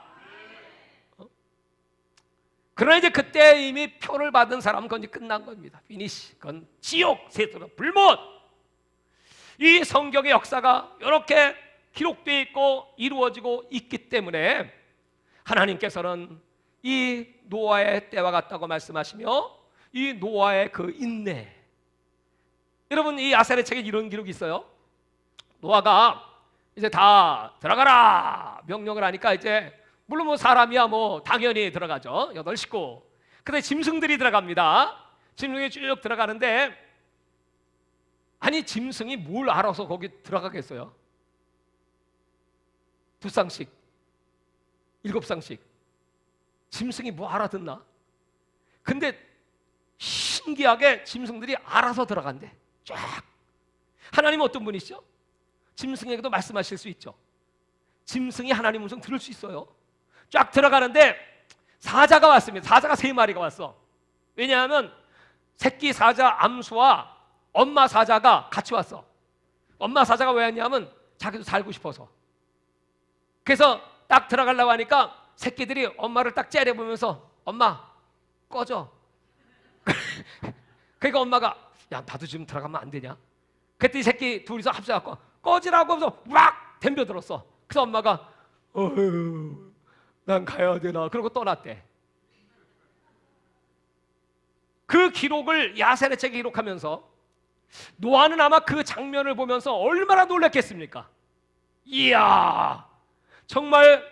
Speaker 1: 그러나 이제 그때 이미 표를 받은 사람은 그건 이제 끝난 겁니다. 피니시. 그건 지옥, 세토로 불못. 이 성경의 역사가 이렇게 기록되어 있고 이루어지고 있기 때문에 하나님께서는 이 노아의 때와 같다고 말씀하시며 이 노아의 그 인내. 여러분, 이 야살의 책에 이런 기록이 있어요. 노아가 이제 다 들어가라 명령을 하니까 이제 물론 뭐 사람이야 뭐 당연히 들어가죠. 8식구. 근데 짐승들이 들어갑니다. 짐승이 쭉 들어가는데 아니 짐승이 뭘 알아서 거기 들어가겠어요? 2쌍씩 7쌍씩 짐승이 뭐 알아듣나? 근데 신기하게 짐승들이 알아서 들어간대. 쫙. 하나님은 어떤 분이시죠? 짐승에게도 말씀하실 수 있죠. 짐승이 하나님 음성 들을 수 있어요. 쫙 들어가는데 사자가 왔습니다. 사자가 3마리가 왔어. 왜냐하면 새끼 사자 암수와 엄마 사자가 같이 왔어. 엄마 사자가 왜 왔냐면 자기도 살고 싶어서. 그래서 딱 들어가려고 하니까 새끼들이 엄마를 딱 째려보면서 엄마 꺼져. 그러니까 엄마가 야 나도 지금 들어가면 안 되냐? 그때 이 새끼 둘이서 합쳐갖고 꺼지라고 하면서 막 덤벼들었어. 그래서 엄마가 어휴 난 가야 되나 그러고 떠났대. 그 기록을 야셀의 책에 기록하면서 노아는 아마 그 장면을 보면서 얼마나 놀랐겠습니까? 이야 정말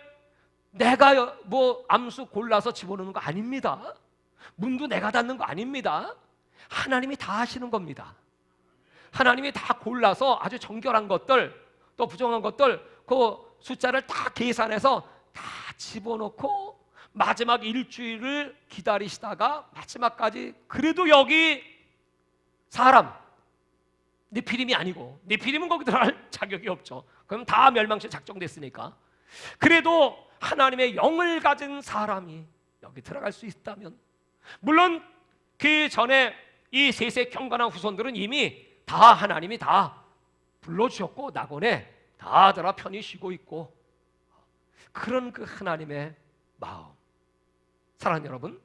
Speaker 1: 내가 뭐 암수 골라서 집어넣는 거 아닙니다. 문도 내가 닫는 거 아닙니다. 하나님이 다 하시는 겁니다. 하나님이 다 골라서 아주 정결한 것들 또 부정한 것들 그 숫자를 다 계산해서 다 집어넣고 마지막 일주일을 기다리시다가 마지막까지 그래도 여기 사람 네피림이 아니고 네피림은 거기 들어갈 자격이 없죠. 그럼 다 멸망시 작정됐으니까 그래도 하나님의 영을 가진 사람이 여기 들어갈 수 있다면 물론 그 전에 이 셋의 경건한 후손들은 이미 다 하나님이 다 불러주셨고 낙원에 다 들어 편히 쉬고 있고 그런 그 하나님의 마음. 사랑하는 여러분,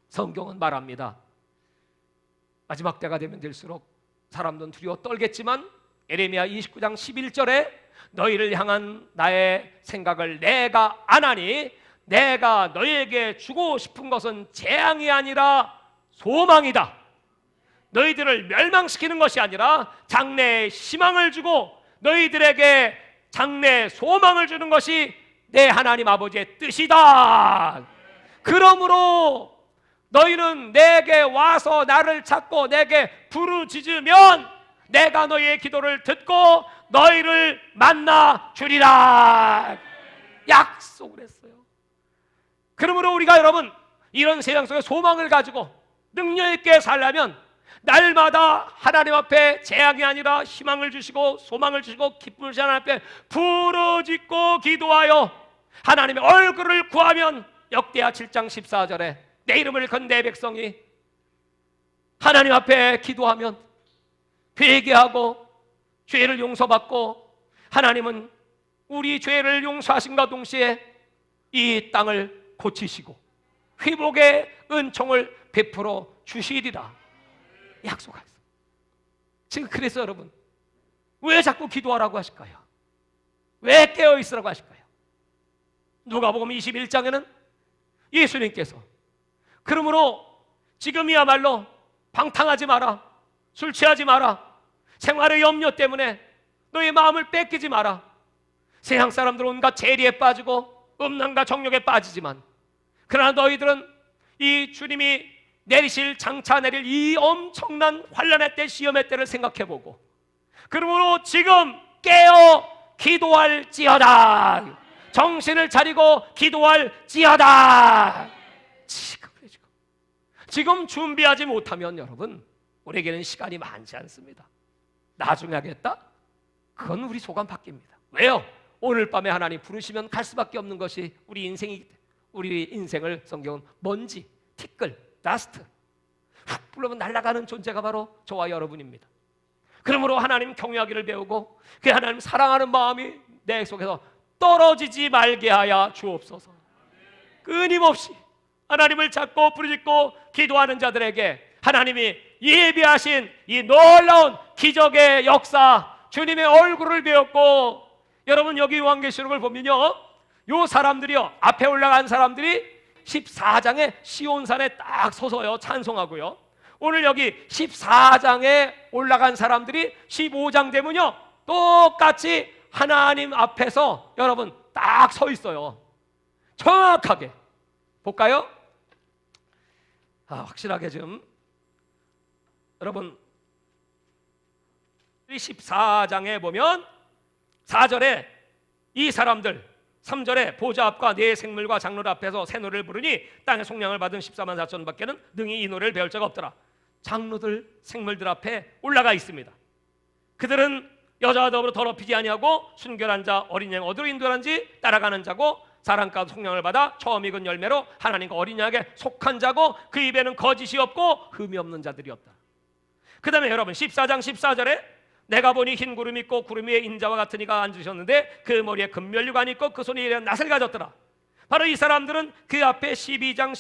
Speaker 1: 성경은 말합니다. 마지막 때가 되면 될수록 사람들은 두려워 떨겠지만 에레미야 29장 11절에 너희를 향한 나의 생각을 내가 아나니 내가 너희에게 주고 싶은 것은 재앙이 아니라 소망이다. 너희들을 멸망시키는 것이 아니라 장래의 희망을 주고 너희들에게 장래 소망을 주는 것이 내 하나님 아버지의 뜻이다. 그러므로 너희는 내게 와서 나를 찾고 내게 부르짖으면 내가 너희의 기도를 듣고 너희를 만나 주리라. 약속을 했어요. 그러므로 우리가 여러분 이런 세상 속에 소망을 가지고 능력 있게 살려면 날마다 하나님 앞에 재앙이 아니라 희망을 주시고 소망을 주시고 기쁨을 주시는 하나님 앞에 부르짖고 기도하여 하나님의 얼굴을 구하면 역대하 7장 14절에 내 이름을 건 내 백성이 하나님 앞에 기도하면 회개하고 죄를 용서받고 하나님은 우리 죄를 용서하심과 동시에 이 땅을 고치시고 회복의 은총을 베풀어 주시리라 약속하셨어요. 지금 그래서 여러분 왜 자꾸 기도하라고 하실까요? 왜 깨어있으라고 하실까요? 누가복음 21장에는 예수님께서 그러므로 지금이야말로 방탕하지 마라, 술 취하지 마라, 생활의 염려 때문에 너의 마음을 뺏기지 마라. 세상 사람들은 온갖 재리에 빠지고 음란과 정욕에 빠지지만 그러나 너희들은 이 주님이 내리실 장차 내릴 이 엄청난 환난의 때 시험의 때를 생각해보고 그러므로 지금 깨어 기도할지어다. 정신을 차리고 기도할지어다. 지금 준비하지 못하면 여러분 우리에게는 시간이 많지 않습니다. 나중에 하겠다? 그건 우리 소감 바뀝니다. 왜요? 오늘 밤에 하나님 부르시면 갈 수밖에 없는 것이 우리 인생이기 때문에 우리 인생을 성경은 먼지, 티끌, 다스트 훅 불러면 날아가는 존재가 바로 저와 여러분입니다. 그러므로 하나님 경외하기를 배우고 그 하나님 사랑하는 마음이 내 속에서 떨어지지 말게 하여 주옵소서. 끊임없이 하나님을 찾고 부르짖고 기도하는 자들에게 하나님이 예비하신 이 놀라운 기적의 역사, 주님의 얼굴을 배웠고, 여러분 여기 요한계시록을 보면요, 요 사람들이요, 앞에 올라간 사람들이 14장에 시온산에 딱 서서요 찬송하고요, 오늘 여기 14장에 올라간 사람들이 15장 되면요 똑같이 하나님 앞에서 여러분 딱 서 있어요. 정확하게 볼까요? 확실하게 좀 여러분 14장에 보면 4절에 이 사람들, 3절에 보좌 앞과 네 생물과 장로들 앞에서 새 노래를 부르니 땅의 속량을 받은 14만 4천 밖에는 능히 이 노래를 배울 자가 없더라. 장로들, 생물들 앞에 올라가 있습니다. 그들은 여자와 더불어 더럽히지 아니하고 순결한 자, 어린 양 어디로 인도하는지 따라가는 자고, 사랑과 속량을 받아 처음 익은 열매로 하나님과 어린 양에게 속한 자고, 그 입에는 거짓이 없고 흠이 없는 자들이었다. 그 다음에 여러분 14장 14절에 내가 보니 흰 구름이 있고 구름 위에 인자와 같은 이가 앉으셨는데 그 머리에 금면류관이 있고 그 손에 이런 낫을 가졌더라. 바로 이 사람들은 그 앞에 14장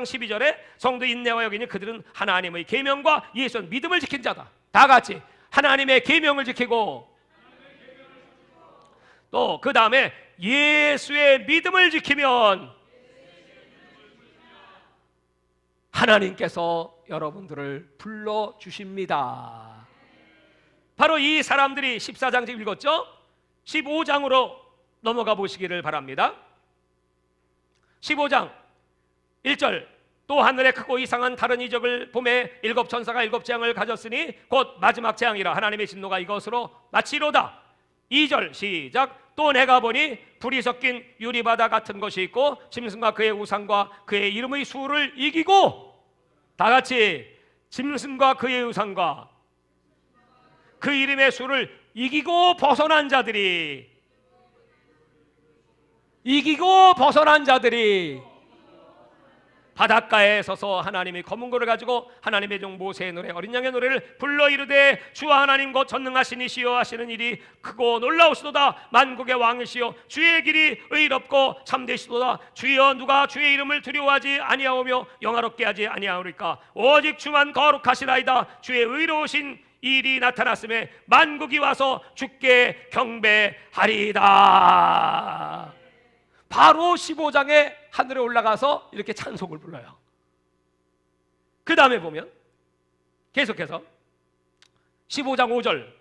Speaker 1: 12절에 성도 인내와 여기니 그들은 하나님의 계명과 예수의 믿음을 지킨 자다. 다 같이 하나님의 계명을 지키고, 또 그 다음에 예수의 믿음을 지키면 하나님께서 여러분들을 불러주십니다. 바로 이 사람들이 14장 읽었죠? 15장으로 넘어가 보시기를 바랍니다. 15장 1절, 또 하늘에 크고 이상한 다른 이적을 보매 일곱 천사가 일곱 재앙을 가졌으니 곧 마지막 재앙이라 하나님의 진노가 이것으로 마치로다. 2절 시작. 또 내가 보니 불이 섞인 유리바다 같은 것이 있고 짐승과 그의 우상과 그의 이름의 수를 이기고, 다 같이 짐승과 그의 우상과 그 이름의 수를 이기고 벗어난 자들이, 이기고 벗어난 자들이 바닷가에 서서 하나님의 검은 고를 가지고 하나님의 종 모세의 노래 어린 양의 노래를 불러 이르되 주와 하나님 곧 전능하신 이시여 하시는 일이 크고 놀라우시도다. 만국의 왕이시여 주의 길이 의롭고 참되시도다. 주여 누가 주의 이름을 두려워하지 아니하오며 영화롭게 하지 아니하오리까. 오직 주만 거룩하시나이다. 주의 의로우신 일이 나타났음에 만국이 와서 주께 경배하리이다. 바로 15장에 하늘에 올라가서 이렇게 찬송을 불러요. 그 다음에 보면 계속해서 15장 5절,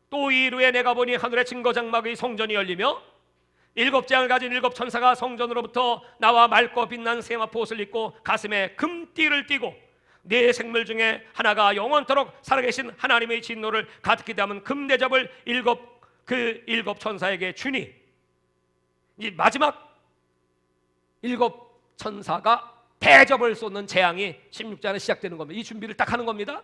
Speaker 1: 또 이후에 내가 보니 하늘의 증거장막의 성전이 열리며 일곱 재앙을 가진 일곱 천사가 성전으로부터 나와 맑고 빛난 세마포 옷을 입고 가슴에 금띠를 띠고 네 생물 중에 하나가 영원토록 살아계신 하나님의 진노를 가득히 담은 금대접을 일곱 천사에게 주니, 이 마지막 일곱 천사가 대접을 쏟는 재앙이 16장에 시작되는 겁니다. 이 준비를 딱 하는 겁니다.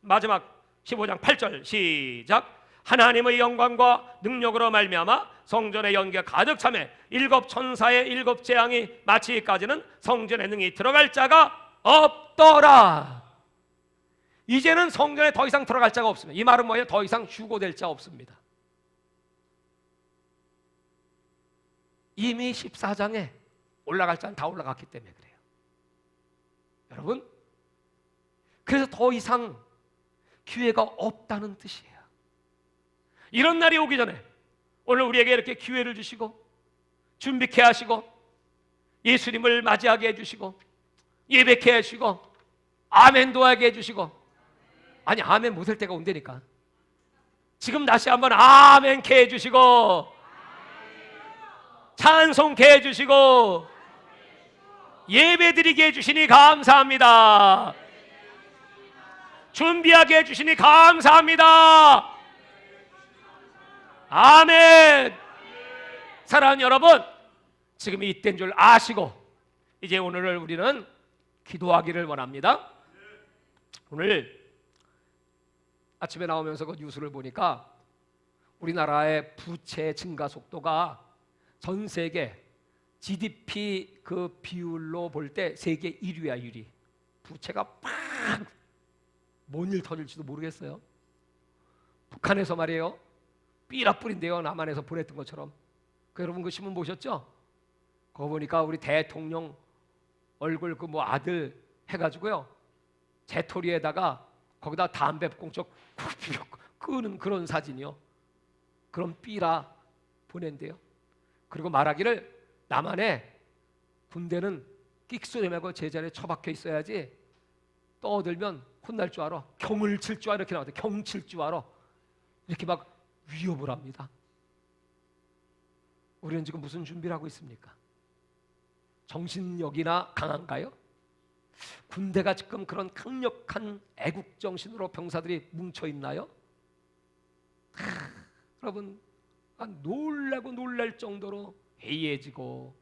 Speaker 1: 마지막 15장 8절 시작. 하나님의 영광과 능력으로 말미암아 성전의 연기가 가득 차매 일곱 천사의 일곱 재앙이 마치기까지는 성전에 능히 들어갈 자가 없더라. 이제는 성전에 더 이상 들어갈 자가 없습니다. 이 말은 뭐예요? 더 이상 휴고될 자 없습니다. 이미 14장에 올라갈 자는 다 올라갔기 때문에 그래요. 여러분, 그래서 더 이상 기회가 없다는 뜻이에요. 이런 날이 오기 전에 오늘 우리에게 이렇게 기회를 주시고 준비케 하시고 예수님을 맞이하게 해주시고 예배케 해주시고 아멘도 하게 해주시고, 아니 아멘 못할 때가 온다니까. 지금 다시 한번 아멘케 해주시고 찬송케 해주시고 예배드리게 해주시니 감사합니다. 준비하게 해주시니 감사합니다. 아멘. 사랑하는 여러분, 지금 이때인 줄 아시고 이제 오늘을 우리는 기도하기를 원합니다. 오늘 아침에 나오면서 그 뉴스를 보니까 우리나라의 부채 증가 속도가 전 세계 GDP 그 비율로 볼 때 세계 1위야, 1위. 부채가 뭔 일 터질지도 모르겠어요. 북한에서 말이에요, 삐라뿌린데요, 남한에서 보냈던 것처럼. 여러분 그 신문 보셨죠? 그거 보니까 우리 대통령 얼굴 그 뭐 아들 해가지고요, 재토리에다가 거기다 담배 꽁초 끄는 그런 사진이요. 그런 삐라 보낸대요. 그리고 말하기를 남한에 군대는 끽소리 말고 제자리에 처박혀 있어야지 떠들면 혼날 줄 알아. 경을 칠 줄 알아. 이렇게 나왔대. 경 칠 줄 알아. 이렇게 막 위협을 합니다. 우리는 지금 무슨 준비를 하고 있습니까? 정신력이나 강한가요? 군대가 지금 그런 강력한 애국 정신으로 병사들이 뭉쳐 있나요? 여러분, 놀라고 놀랄 정도로 해이해지고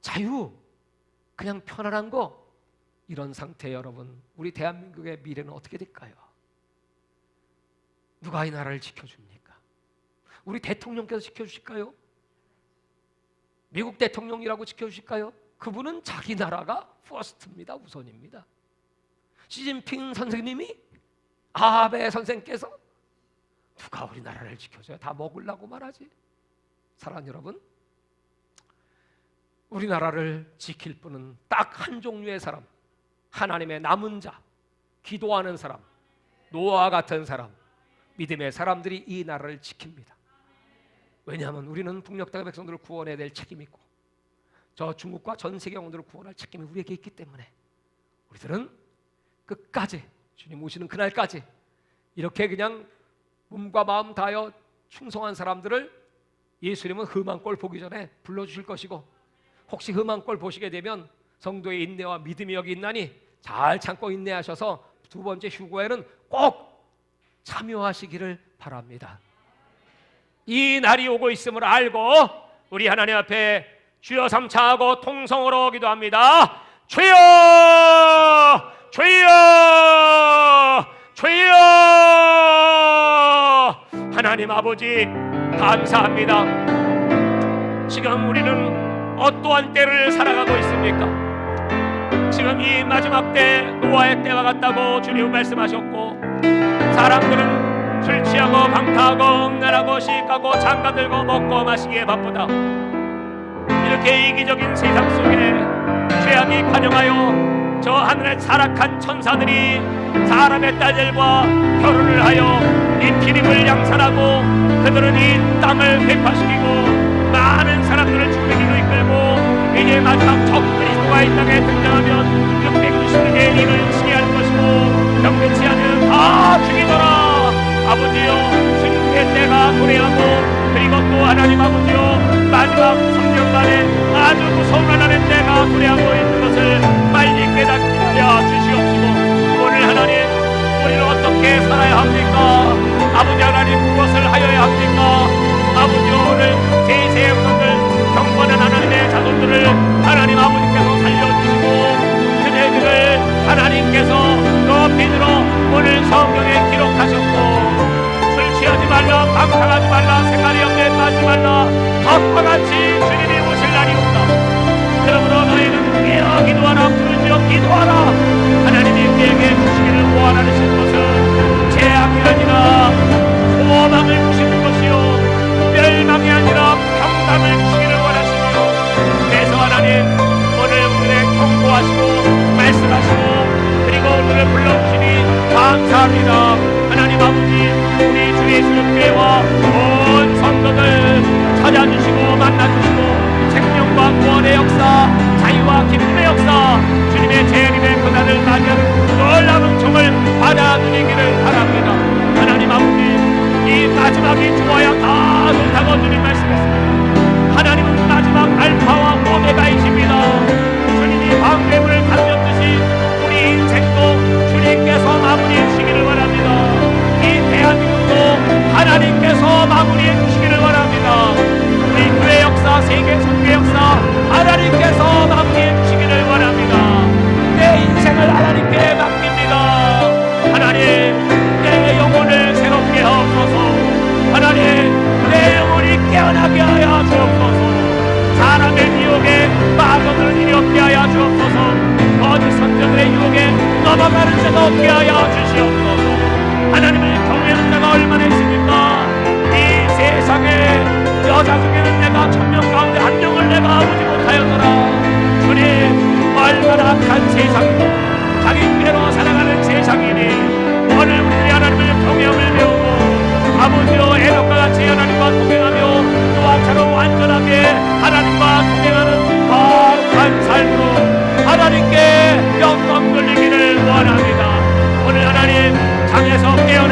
Speaker 1: 자유, 그냥 편안한 거, 이런 상태. 여러분, 우리 대한민국의 미래는 어떻게 될까요? 누가 이 나라를 지켜줍니까? 우리 대통령께서 지켜주실까요? 미국 대통령이라고 지켜주실까요? 그분은 자기 나라가 퍼스트입니다. 우선입니다. 시진핑 선생님이, 아베 선생께서 누가 우리나라를 지켜줘요? 다 먹으려고 말하지. 사랑하는 여러분, 우리나라를 지킬 분은 딱 한 종류의 사람, 하나님의 남은 자, 기도하는 사람, 노아와 같은 사람, 믿음의 사람들이 이 나라를 지킵니다. 왜냐하면 우리는 북녘 땅의 백성들을 구원해야 될 책임이 있고 저 중국과 전 세계 영혼들을 구원할 책임이 우리에게 있기 때문에 우리들은 끝까지, 주님 오시는 그날까지 이렇게 그냥 몸과 마음 다하여 충성한 사람들을 예수님은 험한 꼴 보기 전에 불러주실 것이고, 혹시 험한 꼴 보시게 되면 성도의 인내와 믿음이 여기 있나니 잘 참고 인내하셔서 두 번째 휴거에는 꼭 참여하시기를 바랍니다. 이 날이 오고 있음을 알고 우리 하나님 앞에 주여 삼차하고 통성으로 기도합니다. 주여, 주여, 주여. 하나님 아버지 감사합니다. 지금 우리는 어떠한 때를 살아가고 있습니까? 지금 이 마지막 때, 노아의 때와 같다고 주님 말씀하셨고, 사람들은 술 취하고 방탕하고 음란하고 시익하고 장가들고 먹고 마시기에 바쁘다. 이렇게 이기적인 세상 속에 죄악이 관영하여 저 하늘의 사락한 천사들이 사람의 딸들과 결혼을 하여 인피림을 양산하고 그들은 이 땅을 회파시키고 많은 사람들을 죽는 길로 이끌고, 이제 마지막 적 그리스도가 이 땅에 등장하면 690일의 일을 시기할 것이고 경배치 않은 다 죽이더라. 아버지여, 승리의 때가 도래하고, 그리고 또 하나님 아버지여, 마지막 3년간의 아주 무서운 하나님의 때가 도래하고 있는 것을 빨리 깨닫게 하여 주시옵시고, 오늘 하나님, 우리는 어떻게 살아야 합니까? 아버지 하나님, 무엇을 하여야 합니까? 아버지, 오늘 세세의 우선들 경건한 하나님의 자손들을 하나님 아버지께서 살려주시고, 그들을 하나님께서 높이 들어 오늘 성경에 기록하셨고, 술 취하지 말라, 방탕하지 말라, 생활의 염려에 빠지지 말라, 덕과 같이 주님이 오실 날이 온다. 그러므로 너희는 깨어 기도하라, 부르짖어 기도하라. 하나님이 우리에게 주시기를 원하시는 것은 죄악이 아니라 소망을 주시는 것이요, 멸망이 아니라 평강을 주시기를 원하시며, 그래서 하나님 오늘 우리를 경고하시고 말씀하시고 그리고 우리를 불러주시니 감사합니다. 하나님 아버지, 우리 주 예수 교회와 온 성도들 찾아주시고 만나주시고 생명과 구원의 역사, 자유와 기쁨의 역사 자가 없게 하여 주시옵소서. 하나님을 경외하는 자가 얼마나 있습니까? 이 세상에 여자 중에는 내가 천명 가운데 한 명을 내가 보지 못하였노라. 주님, 얼마나 악한 세상이고 자기께로 살아가는 세상이니 오늘 우리 하나님을 경외함을 배우고 아버지여 에녹과 같이 하나님과 동행하며 노아처럼 완전하게 하나님과 동행하는 거룩한 삶으로 하나님께 영광 돌리기를 원합니다. 오늘 하나님 장에서 깨어